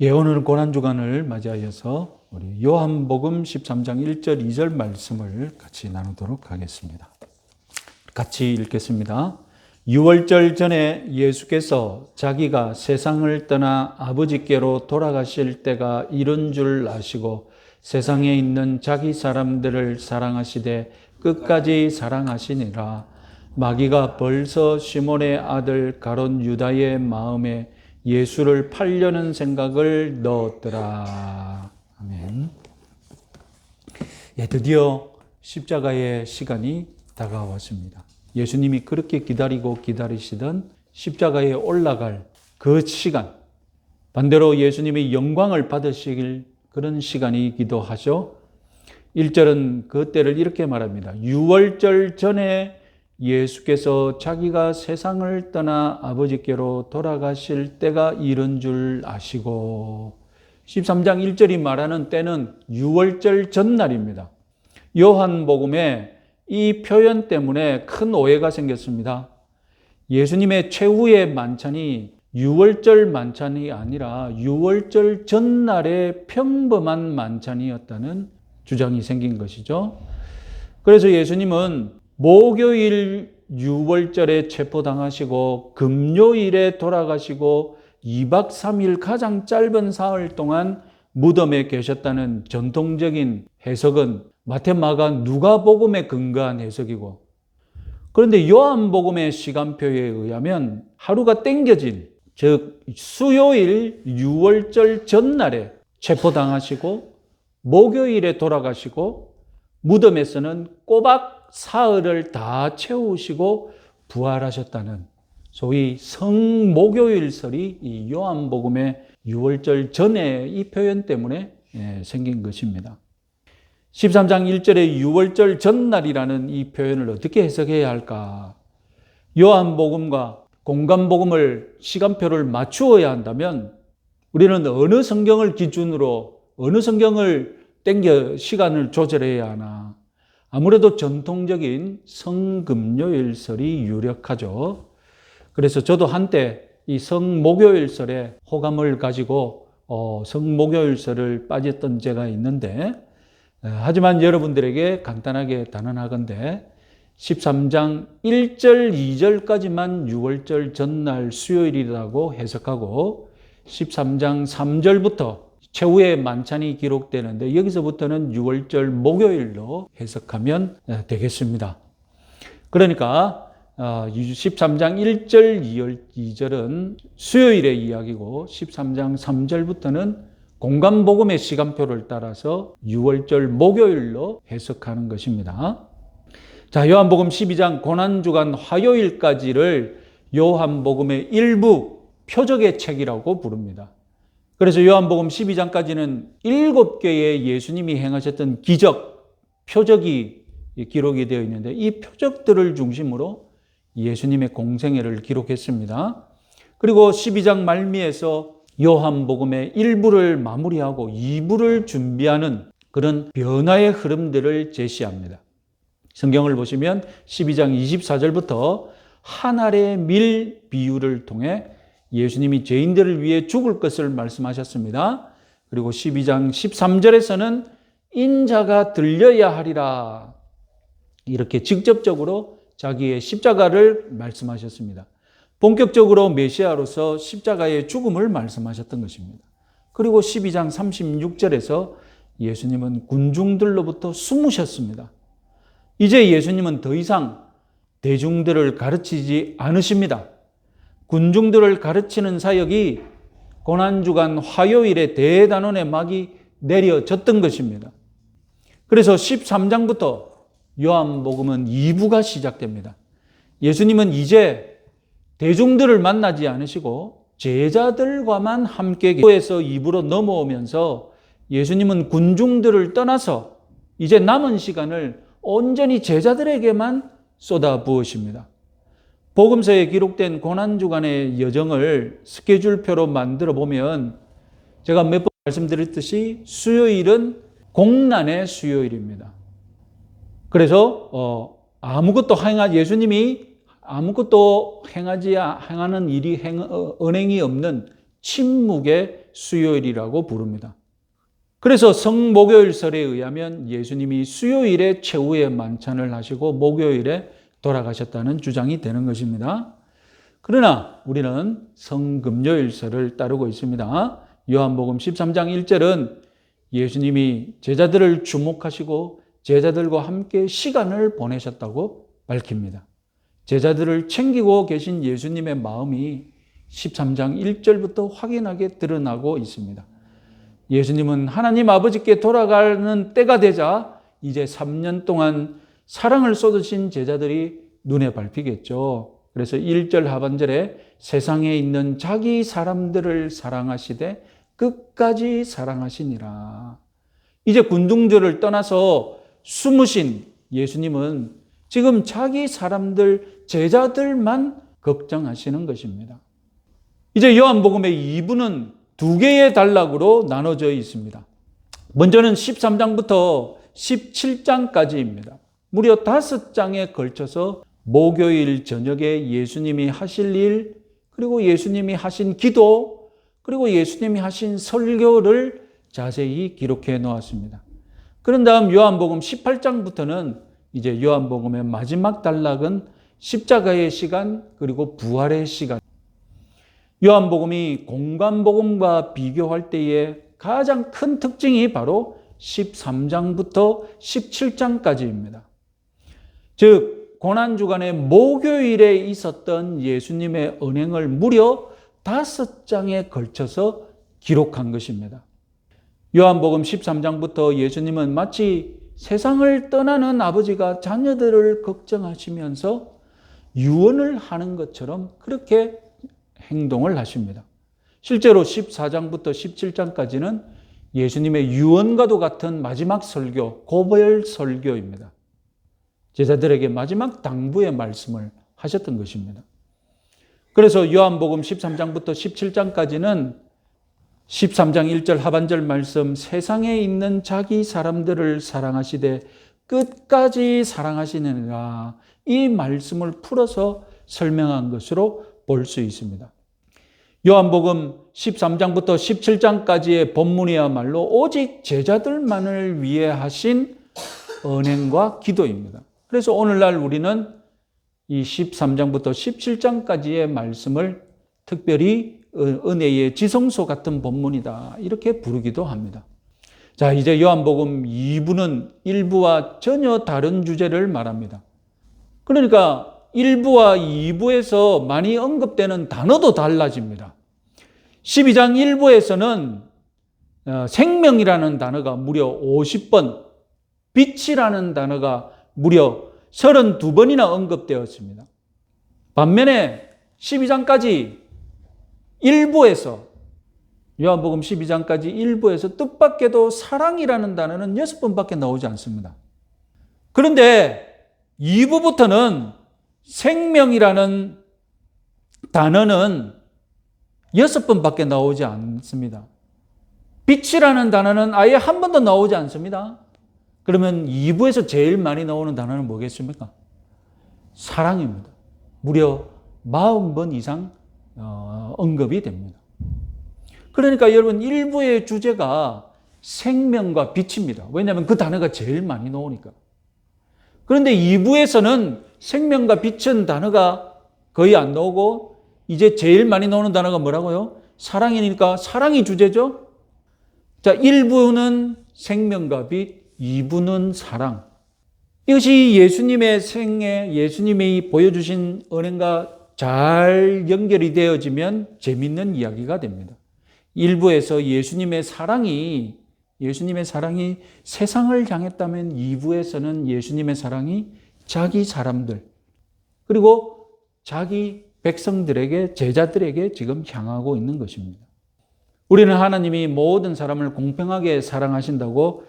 예, 오늘은 고난주간을 맞이하여서 우리 요한복음 13장 1절 2절 말씀을 같이 나누도록 하겠습니다. 같이 읽겠습니다. 유월절 전에 예수께서 자기가 세상을 떠나 아버지께로 돌아가실 때가 이른 줄 아시고 세상에 있는 자기 사람들을 사랑하시되 끝까지 사랑하시니라. 마귀가 벌써 시몬의 아들 가롯 유다의 마음에 예수를 팔려는 생각을 넣었더라. 아멘. 예, 드디어 십자가의 시간이 다가왔습니다. 예수님이 그렇게 기다리고 기다리시던 십자가에 올라갈 그 시간, 반대로 예수님이 영광을 받으실 그런 시간이기도 하죠. 1절은 그 때를 이렇게 말합니다. 유월절 전에 예수께서 자기가 세상을 떠나 아버지께로 돌아가실 때가 이른 줄 아시고, 13장 1절이 말하는 때는 유월절 전날입니다. 요한복음에 이 표현 때문에 큰 오해가 생겼습니다. 예수님의 최후의 만찬이 유월절 만찬이 아니라 유월절 전날의 평범한 만찬이었다는 주장이 생긴 것이죠. 그래서 예수님은 목요일 유월절에 체포당하시고 금요일에 돌아가시고 2박 3일 가장 짧은 사흘 동안 무덤에 계셨다는 전통적인 해석은 마태, 마가, 누가복음에 근거한 해석이고, 그런데 요한복음의 시간표에 의하면 하루가 땡겨진, 즉 수요일 유월절 전날에 체포당하시고 목요일에 돌아가시고 무덤에서는 꼬박 사흘을 다 채우시고 부활하셨다는 소위 성목요일설이 이 요한복음의 유월절 전에 이 표현 때문에 생긴 것입니다. 13장 1절의 유월절 전날이라는 이 표현을 어떻게 해석해야 할까? 요한복음과 공간복음을 시간표를 맞추어야 한다면 우리는 어느 성경을 기준으로 어느 성경을 땡겨 시간을 조절해야 하나? 아무래도 전통적인 성금요일설이 유력하죠. 그래서 저도 한때 이 성목요일설에 호감을 가지고 성목요일설을 빠졌던 제가 있는데, 하지만 여러분들에게 간단하게 단언하건대 13장 1절 2절까지만 유월절 전날 수요일이라고 해석하고 13장 3절부터 최후의 만찬이 기록되는데 여기서부터는 유월절 목요일로 해석하면 되겠습니다. 그러니까 13장 1절 2절은 수요일의 이야기고 13장 3절부터는 공간복음의 시간표를 따라서 유월절 목요일로 해석하는 것입니다. 자, 요한복음 12장 고난주간 화요일까지를 요한복음의 일부 표적의 책이라고 부릅니다. 그래서 요한복음 12장까지는 7개의 예수님이 행하셨던 기적, 표적이 기록이 되어 있는데 이 표적들을 중심으로 예수님의 공생애를 기록했습니다. 그리고 12장 말미에서 요한복음의 1부를 마무리하고 2부를 준비하는 그런 변화의 흐름들을 제시합니다. 성경을 보시면 12장 24절부터 한 알의 밀 비유를 통해 예수님이 죄인들을 위해 죽을 것을 말씀하셨습니다. 그리고 12장 13절에서는 인자가 들려야 하리라, 이렇게 직접적으로 자기의 십자가를 말씀하셨습니다. 본격적으로 메시아로서 십자가의 죽음을 말씀하셨던 것입니다. 그리고 12장 36절에서 예수님은 군중들로부터 숨으셨습니다. 이제 예수님은 더 이상 대중들을 가르치지 않으십니다. 군중들을 가르치는 사역이 고난주간 화요일에 대단원의 막이 내려졌던 것입니다. 그래서 13장부터 요한복음은 2부가 시작됩니다. 예수님은 이제 대중들을 만나지 않으시고 제자들과만 함께 계셔서 2부로 넘어오면서 예수님은 군중들을 떠나서 이제 남은 시간을 온전히 제자들에게만 쏟아부으십니다. 복음서에 기록된 고난주간의 여정을 스케줄표로 만들어 보면 제가 몇 번 말씀드렸듯이 수요일은 공난의 수요일입니다. 그래서 예수님이 아무것도 행하는 일이 언행이 없는 침묵의 수요일이라고 부릅니다. 그래서 성목요일설에 의하면 예수님이 수요일에 최후의 만찬을 하시고 목요일에 돌아가셨다는 주장이 되는 것입니다. 그러나 우리는 성금요일설을 따르고 있습니다. 요한복음 13장 1절은 예수님이 제자들을 주목하시고 제자들과 함께 시간을 보내셨다고 밝힙니다. 제자들을 챙기고 계신 예수님의 마음이 13장 1절부터 확연하게 드러나고 있습니다. 예수님은 하나님 아버지께 돌아가는 때가 되자 이제 3년 동안 사랑을 쏟으신 제자들이 눈에 밟히겠죠. 그래서 1절 하반절에 세상에 있는 자기 사람들을 사랑하시되 끝까지 사랑하시니라. 이제 군중들을 떠나서 숨으신 예수님은 지금 자기 사람들, 제자들만 걱정하시는 것입니다. 이제 요한복음의 2부는 두 개의 단락으로 나눠져 있습니다. 먼저는 13장부터 17장까지입니다. 무려 5장에 걸쳐서 목요일 저녁에 예수님이 하실 일, 그리고 예수님이 하신 기도, 그리고 예수님이 하신 설교를 자세히 기록해 놓았습니다. 그런 다음 요한복음 18장부터는 이제 요한복음의 마지막 단락은 십자가의 시간, 그리고 부활의 시간. 요한복음이 공관복음과 비교할 때의 가장 큰 특징이 바로 13장부터 17장까지입니다. 즉 고난주간의 목요일에 있었던 예수님의 언행을 무려 5장에 걸쳐서 기록한 것입니다. 요한복음 13장부터 예수님은 마치 세상을 떠나는 아버지가 자녀들을 걱정하시면서 유언을 하는 것처럼 그렇게 행동을 하십니다. 실제로 14장부터 17장까지는 예수님의 유언과도 같은 마지막 설교, 고별 설교입니다. 제자들에게 마지막 당부의 말씀을 하셨던 것입니다. 그래서 요한복음 13장부터 17장까지는 13장 1절 하반절 말씀, 세상에 있는 자기 사람들을 사랑하시되 끝까지 사랑하시느니라, 이 말씀을 풀어서 설명한 것으로 볼 수 있습니다. 요한복음 13장부터 17장까지의 본문이야말로 오직 제자들만을 위해 하신 언행과 기도입니다. 그래서 오늘날 우리는 이 13장부터 17장까지의 말씀을 특별히 은혜의 지성소 같은 본문이다, 이렇게 부르기도 합니다. 자, 이제 요한복음 2부는 1부와 전혀 다른 주제를 말합니다. 그러니까 1부와 2부에서 많이 언급되는 단어도 달라집니다. 12장 1부에서는 생명이라는 단어가 무려 50번, 빛이라는 단어가 무려 32번이나 언급되었습니다. 반면에 12장까지 일부에서, 요한복음 12장까지 일부에서 뜻밖에도 사랑이라는 단어는 6번밖에 나오지 않습니다. 그런데 2부부터는 생명이라는 단어는 6번밖에 나오지 않습니다. 빛이라는 단어는 아예 한 번도 나오지 않습니다. 그러면 2부에서 제일 많이 나오는 단어는 뭐겠습니까? 사랑입니다. 무려 40번 이상 언급이 됩니다. 그러니까 여러분, 1부의 주제가 생명과 빛입니다. 왜냐하면 그 단어가 제일 많이 나오니까. 그런데 2부에서는 생명과 빛은 단어가 거의 안 나오고 이제 제일 많이 나오는 단어가 뭐라고요? 사랑이니까 사랑이 주제죠. 자, 1부는 생명과 빛, 2부는 사랑. 이것이 예수님의 생애, 예수님이 보여주신 은행과 잘 연결이 되어지면 재밌는 이야기가 됩니다. 1부에서 예수님의 사랑이 세상을 향했다면 2부에서는 예수님의 사랑이 자기 사람들, 그리고 자기 백성들에게, 제자들에게 지금 향하고 있는 것입니다. 우리는 하나님이 모든 사람을 공평하게 사랑하신다고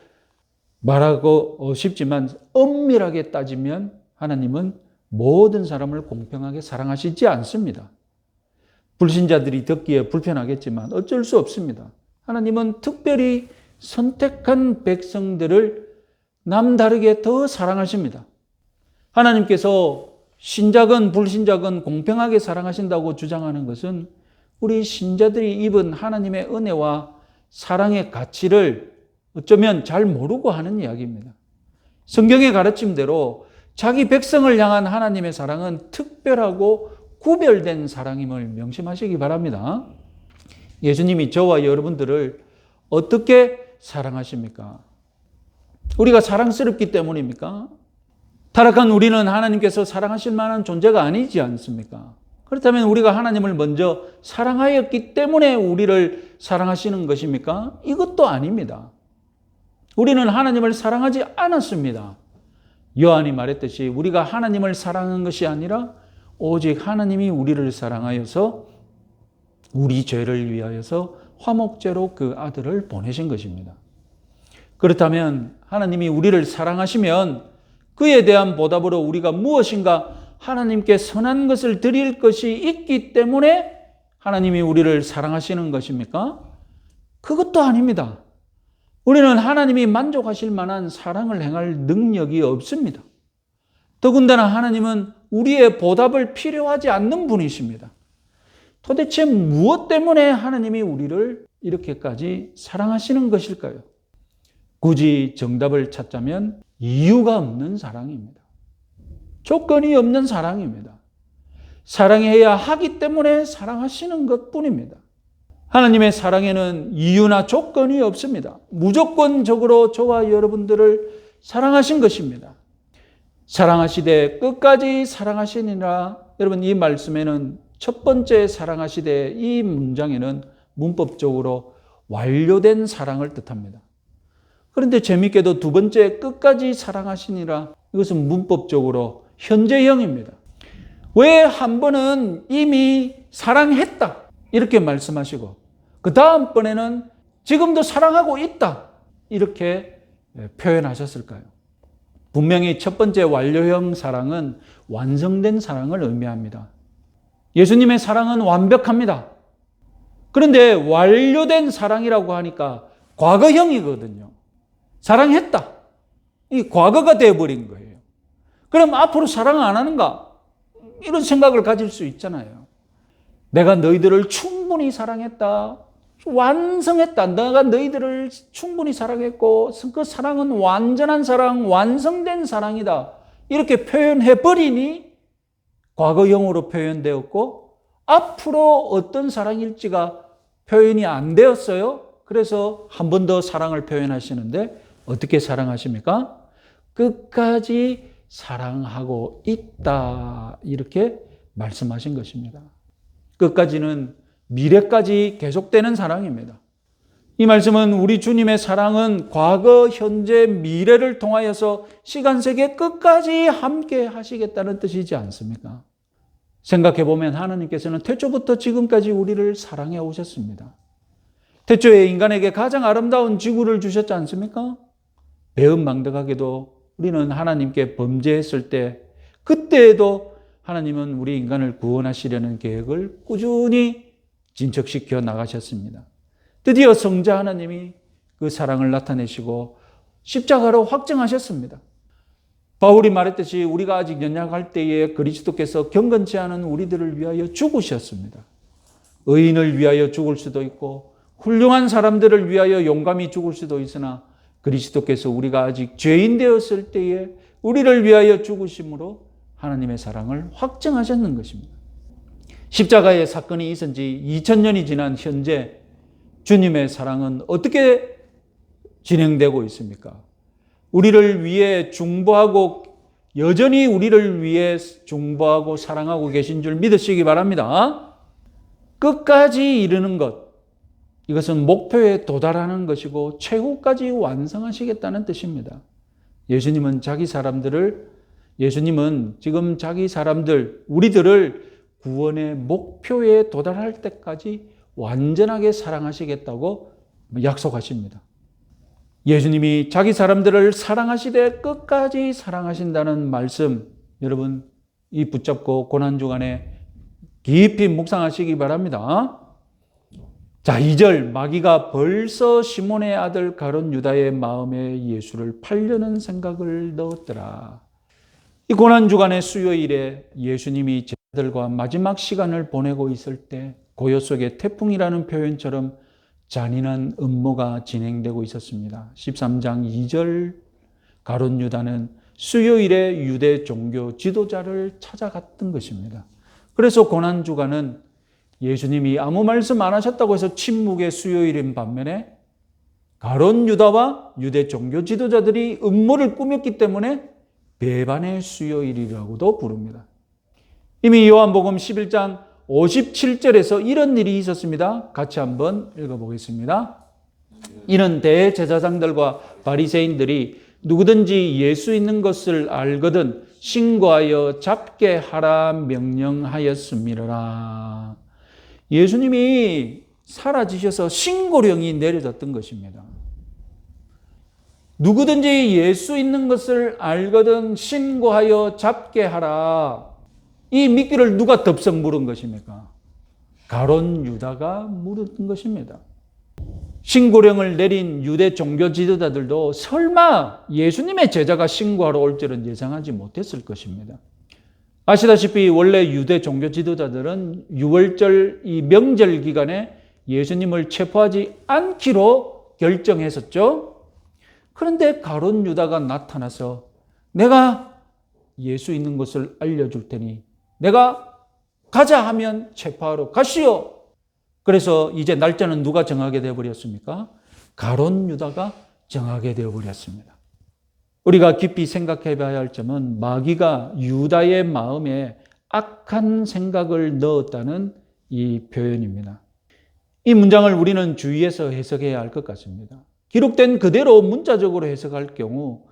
말하고 싶지만 엄밀하게 따지면 하나님은 모든 사람을 공평하게 사랑하시지 않습니다. 불신자들이 듣기에 불편하겠지만 어쩔 수 없습니다. 하나님은 특별히 선택한 백성들을 남다르게 더 사랑하십니다. 하나님께서 신자건 불신자건 공평하게 사랑하신다고 주장하는 것은 우리 신자들이 입은 하나님의 은혜와 사랑의 가치를 어쩌면 잘 모르고 하는 이야기입니다. 성경의 가르침대로 자기 백성을 향한 하나님의 사랑은 특별하고 구별된 사랑임을 명심하시기 바랍니다. 예수님이 저와 여러분들을 어떻게 사랑하십니까? 우리가 사랑스럽기 때문입니까? 타락한 우리는 하나님께서 사랑하실 만한 존재가 아니지 않습니까? 그렇다면 우리가 하나님을 먼저 사랑하였기 때문에 우리를 사랑하시는 것입니까? 이것도 아닙니다. 우리는 하나님을 사랑하지 않았습니다. 요한이 말했듯이 우리가 하나님을 사랑한 것이 아니라 오직 하나님이 우리를 사랑하여서 우리 죄를 위하여서 화목제로 그 아들을 보내신 것입니다. 그렇다면 하나님이 우리를 사랑하시면 그에 대한 보답으로 우리가 무엇인가 하나님께 선한 것을 드릴 것이 있기 때문에 하나님이 우리를 사랑하시는 것입니까? 그것도 아닙니다. 우리는 하나님이 만족하실 만한 사랑을 행할 능력이 없습니다. 더군다나 하나님은 우리의 보답을 필요하지 않는 분이십니다. 도대체 무엇 때문에 하나님이 우리를 이렇게까지 사랑하시는 것일까요? 굳이 정답을 찾자면 이유가 없는 사랑입니다. 조건이 없는 사랑입니다. 사랑해야 하기 때문에 사랑하시는 것뿐입니다. 하나님의 사랑에는 이유나 조건이 없습니다. 무조건적으로 저와 여러분들을 사랑하신 것입니다. 사랑하시되 끝까지 사랑하시니라. 여러분, 이 말씀에는 첫 번째 사랑하시되 이 문장에는 문법적으로 완료된 사랑을 뜻합니다. 그런데 재미있게도 두 번째 끝까지 사랑하시니라, 이것은 문법적으로 현재형입니다. 왜 한 번은 이미 사랑했다 이렇게 말씀하시고 그 다음번에는 지금도 사랑하고 있다 이렇게 표현하셨을까요? 분명히 첫 번째 완료형 사랑은 완성된 사랑을 의미합니다. 예수님의 사랑은 완벽합니다. 그런데 완료된 사랑이라고 하니까 과거형이거든요. 사랑했다. 이 과거가 되어버린 거예요. 그럼 앞으로 사랑 안 하는가? 이런 생각을 가질 수 있잖아요. 내가 너희들을 충분히 사랑했다. 완성했다. 내가 너희들을 충분히 사랑했고 그 사랑은 완전한 사랑, 완성된 사랑이다. 이렇게 표현해버리니 과거형으로 표현되었고 앞으로 어떤 사랑일지가 표현이 안 되었어요. 그래서 한 번 더 사랑을 표현하시는데 어떻게 사랑하십니까? 끝까지 사랑하고 있다. 이렇게 말씀하신 것입니다. 끝까지는 미래까지 계속되는 사랑입니다. 이 말씀은 우리 주님의 사랑은 과거, 현재, 미래를 통하여서 시간세계 끝까지 함께 하시겠다는 뜻이지 않습니까? 생각해보면 하나님께서는 태초부터 지금까지 우리를 사랑해 오셨습니다. 태초에 인간에게 가장 아름다운 지구를 주셨지 않습니까? 배은망덕하게도 우리는 하나님께 범죄했을 때 그때에도 하나님은 우리 인간을 구원하시려는 계획을 꾸준히 진척시켜 나가셨습니다. 드디어 성자 하나님이 그 사랑을 나타내시고 십자가로 확증하셨습니다. 바울이 말했듯이 우리가 아직 연약할 때에 그리스도께서 경건치 않은 우리들을 위하여 죽으셨습니다. 의인을 위하여 죽을 수도 있고 훌륭한 사람들을 위하여 용감히 죽을 수도 있으나 그리스도께서 우리가 아직 죄인 되었을 때에 우리를 위하여 죽으심으로 하나님의 사랑을 확증하셨는 것입니다. 십자가의 사건이 있은 지 2000년이 지난 현재 주님의 사랑은 어떻게 진행되고 있습니까? 우리를 위해 중보하고 여전히 우리를 위해 중보하고 사랑하고 계신 줄 믿으시기 바랍니다. 끝까지 이르는 것, 이것은 목표에 도달하는 것이고 최후까지 완성하시겠다는 뜻입니다. 예수님은 지금 자기 사람들, 우리들을 구원의 목표에 도달할 때까지 완전하게 사랑하시겠다고 약속하십니다. 예수님이 자기 사람들을 사랑하시되 끝까지 사랑하신다는 말씀, 여러분 이 붙잡고 고난주간에 깊이 묵상하시기 바랍니다. 자, 2절, 마귀가 벌써 시몬의 아들 가룟 유다의 마음에 예수를 팔려는 생각을 넣었더라. 이 고난주간의 수요일에 예수님이 제자들과 마지막 시간을 보내고 있을 때 고요 속의 태풍이라는 표현처럼 잔인한 음모가 진행되고 있었습니다. 13장 2절 가룟 유다는 수요일에 유대 종교 지도자를 찾아갔던 것입니다. 그래서 고난주간은 예수님이 아무 말씀 안 하셨다고 해서 침묵의 수요일인 반면에 가룟 유다와 유대 종교 지도자들이 음모를 꾸몄기 때문에 배반의 수요일이라고도 부릅니다. 이미 요한복음 11장 57절에서 이런 일이 있었습니다. 같이 한번 읽어보겠습니다. 이는 대제사장들과 바리새인들이 누구든지 예수 있는 것을 알거든 신고하여 잡게 하라 명령하였음이라. 예수님이 사라지셔서 신고령이 내려졌던 것입니다. 누구든지 예수 있는 것을 알거든 신고하여 잡게 하라. 이 미끼를 누가 덥석 물은 것입니까? 가룟 유다가 물은 것입니다. 신고령을 내린 유대 종교 지도자들도 설마 예수님의 제자가 신고하러 올 줄은 예상하지 못했을 것입니다. 아시다시피 원래 유대 종교 지도자들은 6월절 이 명절 기간에 예수님을 체포하지 않기로 결정했었죠. 그런데 가룟 유다가 나타나서 내가 예수 있는 것을 알려줄 테니 내가 가자 하면 체포하러 가시오. 그래서 이제 날짜는 누가 정하게 되어버렸습니까? 가룟 유다가 정하게 되어버렸습니다. 우리가 깊이 생각해 봐야 할 점은 마귀가 유다의 마음에 악한 생각을 넣었다는 이 표현입니다. 이 문장을 우리는 주의해서 해석해야 할 것 같습니다. 기록된 그대로 문자적으로 해석할 경우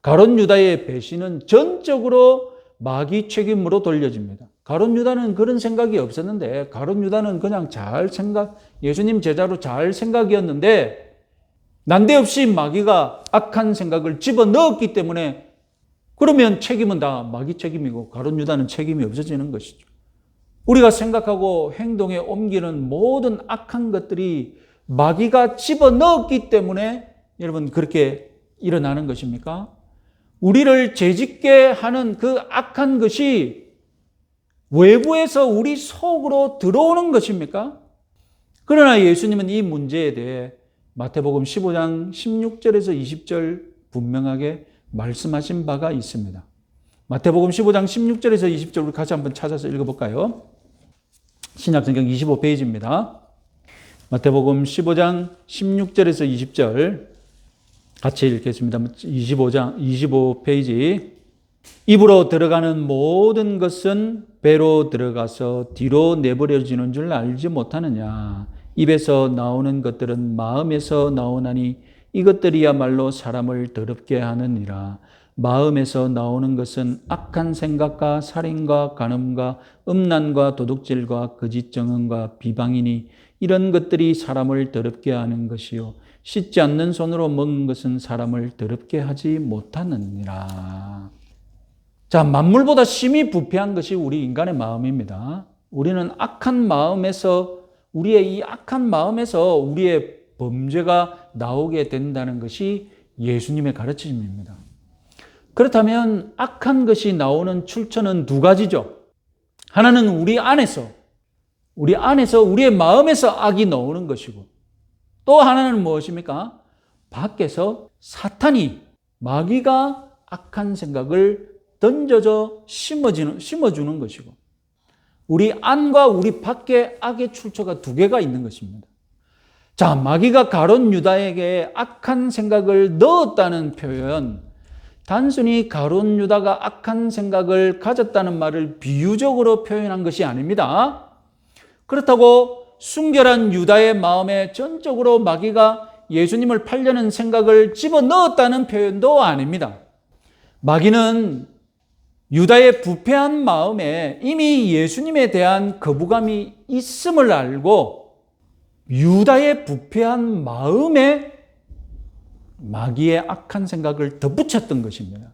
가룟 유다의 배신은 전적으로 마귀 책임으로 돌려집니다. 가룟 유다는 그런 생각이 없었는데 가룟 유다는 그냥 예수님 제자로 잘 생각이었는데 난데없이 마귀가 악한 생각을 집어넣었기 때문에 그러면 책임은 다 마귀 책임이고 가룟 유다는 책임이 없어지는 것이죠. 우리가 생각하고 행동에 옮기는 모든 악한 것들이 마귀가 집어넣었기 때문에 여러분 그렇게 일어나는 것입니까? 우리를 죄짓게 하는 그 악한 것이 외부에서 우리 속으로 들어오는 것입니까? 그러나 예수님은 이 문제에 대해 마태복음 15장 16절에서 20절 분명하게 말씀하신 바가 있습니다. 마태복음 15장 16절에서 20절 우리 같이 한번 찾아서 읽어볼까요? 신약성경 25페이지입니다. 마태복음 15장 16절에서 20절 같이 읽겠습니다. 25페이지. 입으로 들어가는 모든 것은 배로 들어가서 뒤로 내버려지는 줄 알지 못하느냐. 입에서 나오는 것들은 마음에서 나오나니 이것들이야말로 사람을 더럽게 하느니라. 마음에서 나오는 것은 악한 생각과 살인과 간음과 음란과 도둑질과 거짓 증언과 비방이니 이런 것들이 사람을 더럽게 하는 것이요 씻지 않는 손으로 먹는 것은 사람을 더럽게 하지 못하느니라. 자, 만물보다 심히 부패한 것이 우리 인간의 마음입니다. 우리는 악한 마음에서 우리의 이 악한 마음에서 우리의 범죄가 나오게 된다는 것이 예수님의 가르침입니다. 그렇다면 악한 것이 나오는 출처는 두 가지죠. 하나는 우리 안에서 우리의 마음에서 악이 나오는 것이고 또 하나는 무엇입니까? 밖에서 사탄이 마귀가 악한 생각을 던져져 심어주는 것이고 우리 안과 우리 밖에 악의 출처가 두 개가 있는 것입니다. 자, 마귀가 가룟 유다에게 악한 생각을 넣었다는 표현, 단순히 가룟 유다가 악한 생각을 가졌다는 말을 비유적으로 표현한 것이 아닙니다. 그렇다고 순결한 유다의 마음에 전적으로 마귀가 예수님을 팔려는 생각을 집어넣었다는 표현도 아닙니다. 마귀는 유다의 부패한 마음에 이미 예수님에 대한 거부감이 있음을 알고 유다의 부패한 마음에 마귀의 악한 생각을 덧붙였던 것입니다.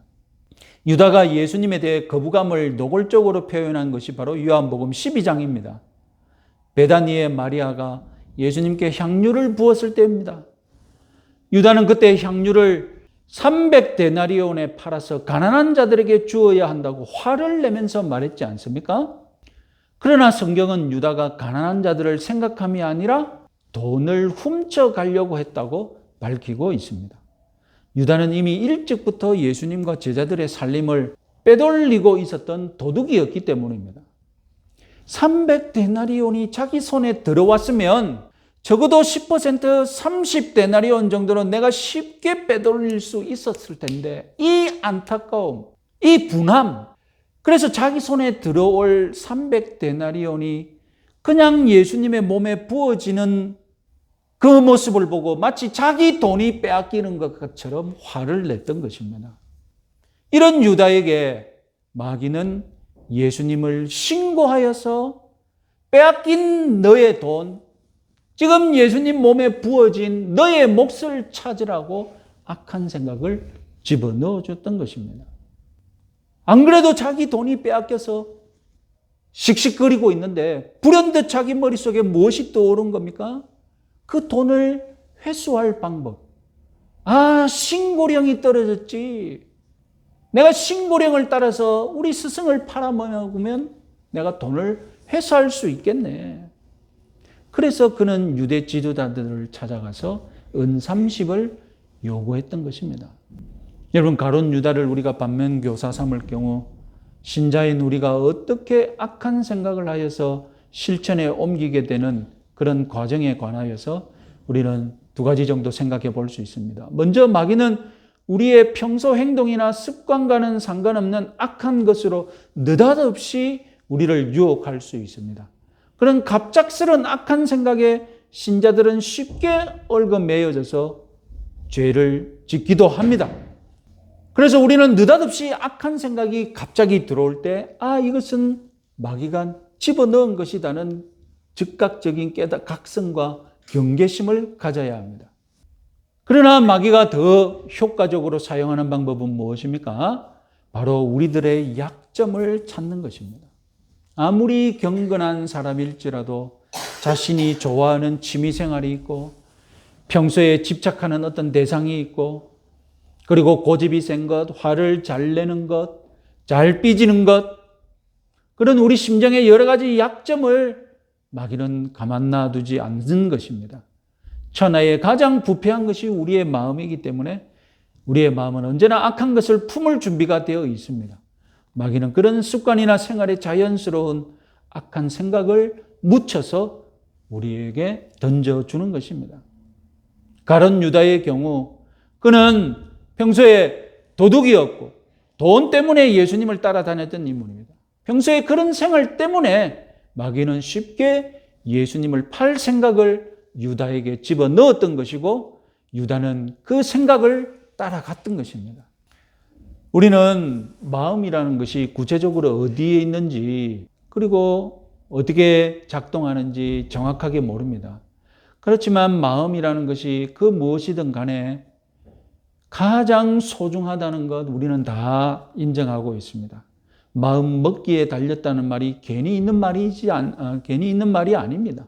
유다가 예수님에 대해 거부감을 노골적으로 표현한 것이 바로 요한복음 12장입니다. 베다니의 마리아가 예수님께 향유를 부었을 때입니다. 유다는 그때 향유를 300데나리온에 팔아서 가난한 자들에게 주어야 한다고 화를 내면서 말했지 않습니까? 그러나 성경은 유다가 가난한 자들을 생각함이 아니라 돈을 훔쳐가려고 했다고 밝히고 있습니다. 유다는 이미 일찍부터 예수님과 제자들의 살림을 빼돌리고 있었던 도둑이었기 때문입니다. 300데나리온이 자기 손에 들어왔으면 적어도 10%, 30데나리온 정도는 내가 쉽게 빼돌릴 수 있었을 텐데, 이 안타까움, 이 분함, 그래서 자기 손에 들어올 300데나리온이 그냥 예수님의 몸에 부어지는 그 모습을 보고 마치 자기 돈이 빼앗기는 것처럼 화를 냈던 것입니다. 이런 유다에게 마귀는 예수님을 신고하여서 빼앗긴 너의 돈, 지금 예수님 몸에 부어진 너의 몫을 찾으라고 악한 생각을 집어넣어 줬던 것입니다. 안 그래도 자기 돈이 빼앗겨서 씩씩거리고 있는데 불현듯 자기 머릿속에 무엇이 떠오른 겁니까? 그 돈을 회수할 방법. 신고령이 떨어졌지. 내가 신고령을 따라서 우리 스승을 팔아먹으면 내가 돈을 회수할 수 있겠네. 그래서 그는 유대 지도자들을 찾아가서 은 30을 요구했던 것입니다. 여러분, 가룟 유다를 우리가 반면교사 삼을 경우 신자인 우리가 어떻게 악한 생각을 하여서 실천에 옮기게 되는 그런 과정에 관하여서 우리는 두 가지 정도 생각해 볼 수 있습니다. 먼저 마귀는 우리의 평소 행동이나 습관과는 상관없는 악한 것으로 느닷없이 우리를 유혹할 수 있습니다. 그런 갑작스런 악한 생각에 신자들은 쉽게 얽어매여져서 죄를 짓기도 합니다. 그래서 우리는 느닷없이 악한 생각이 갑자기 들어올 때 이것은 마귀가 집어넣은 것이라는 즉각적인 각성과 경계심을 가져야 합니다. 그러나 마귀가 더 효과적으로 사용하는 방법은 무엇입니까? 바로 우리들의 약점을 찾는 것입니다. 아무리 경건한 사람일지라도 자신이 좋아하는 취미생활이 있고 평소에 집착하는 어떤 대상이 있고 그리고 고집이 센 것, 화를 잘 내는 것, 잘 삐지는 것, 그런 우리 심정의 여러 가지 약점을 마귀는 가만 놔두지 않는 것입니다. 천하의 가장 부패한 것이 우리의 마음이기 때문에 우리의 마음은 언제나 악한 것을 품을 준비가 되어 있습니다. 마귀는 그런 습관이나 생활에 자연스러운 악한 생각을 묻혀서 우리에게 던져주는 것입니다. 가룟 유다의 경우 그는 평소에 도둑이었고 돈 때문에 예수님을 따라다녔던 인물입니다. 평소에 그런 생활 때문에 마귀는 쉽게 예수님을 팔 생각을 유다에게 집어넣었던 것이고 유다는 그 생각을 따라갔던 것입니다. 우리는 마음이라는 것이 구체적으로 어디에 있는지 그리고 어떻게 작동하는지 정확하게 모릅니다. 그렇지만 마음이라는 것이 그 무엇이든 간에 가장 소중하다는 것 우리는 다 인정하고 있습니다. 마음 먹기에 달렸다는 말이 괜히 있는 말이 아닙니다.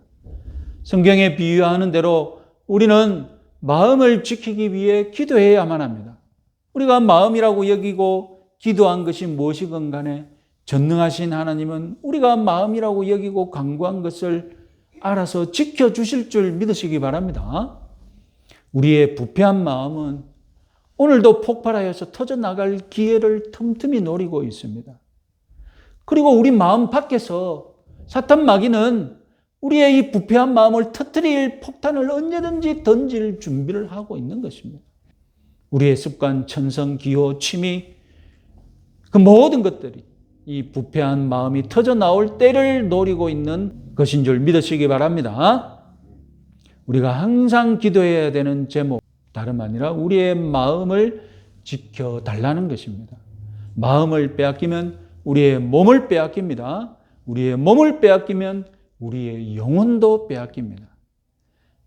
성경에 비유하는 대로 우리는 마음을 지키기 위해 기도해야만 합니다. 우리가 마음이라고 여기고 기도한 것이 무엇이건 간에 전능하신 하나님은 우리가 마음이라고 여기고 간구한 것을 알아서 지켜주실 줄 믿으시기 바랍니다. 우리의 부패한 마음은 오늘도 폭발하여서 터져나갈 기회를 틈틈이 노리고 있습니다. 그리고 우리 마음 밖에서 사탄 마귀는 우리의 이 부패한 마음을 터뜨릴 폭탄을 언제든지 던질 준비를 하고 있는 것입니다. 우리의 습관, 천성, 기호, 취미, 그 모든 것들이 이 부패한 마음이 터져나올 때를 노리고 있는 것인 줄 믿으시기 바랍니다. 우리가 항상 기도해야 되는 제목, 다름 아니라 우리의 마음을 지켜달라는 것입니다. 마음을 빼앗기면 우리의 몸을 빼앗깁니다. 우리의 몸을 빼앗기면 우리의 영혼도 빼앗깁니다.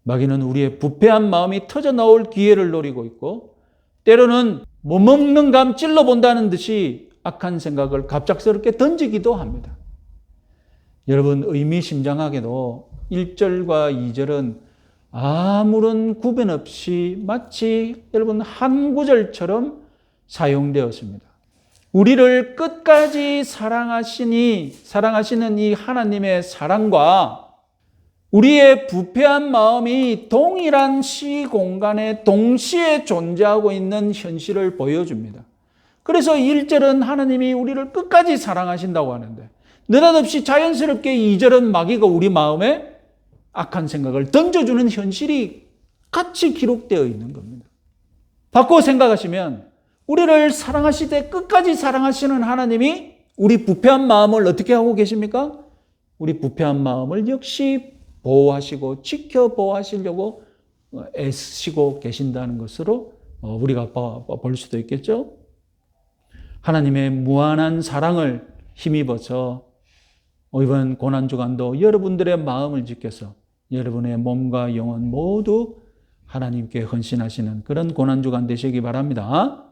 마귀는 우리의 부패한 마음이 터져나올 기회를 노리고 있고 때로는 못 먹는 감 찔러본다는 듯이 악한 생각을 갑작스럽게 던지기도 합니다. 여러분, 의미심장하게도 1절과 2절은 아무런 구분 없이 마치 여러분 한 구절처럼 사용되었습니다. 우리를 끝까지 사랑하시는 이 하나님의 사랑과 우리의 부패한 마음이 동일한 시공간에 동시에 존재하고 있는 현실을 보여줍니다. 그래서 1절은 하나님이 우리를 끝까지 사랑하신다고 하는데 느닷없이 자연스럽게 2절은 마귀가 우리 마음에 악한 생각을 던져주는 현실이 같이 기록되어 있는 겁니다. 바꿔 생각하시면 우리를 사랑하실 때 끝까지 사랑하시는 하나님이 우리 부패한 마음을 어떻게 하고 계십니까? 우리 부패한 마음을 역시 보호하시고 지켜보호하시려고 애쓰시고 계신다는 것으로 우리가 볼 수도 있겠죠. 하나님의 무한한 사랑을 힘입어서 이번 고난주간도 여러분들의 마음을 지켜서 여러분의 몸과 영혼 모두 하나님께 헌신하시는 그런 고난주간 되시기 바랍니다.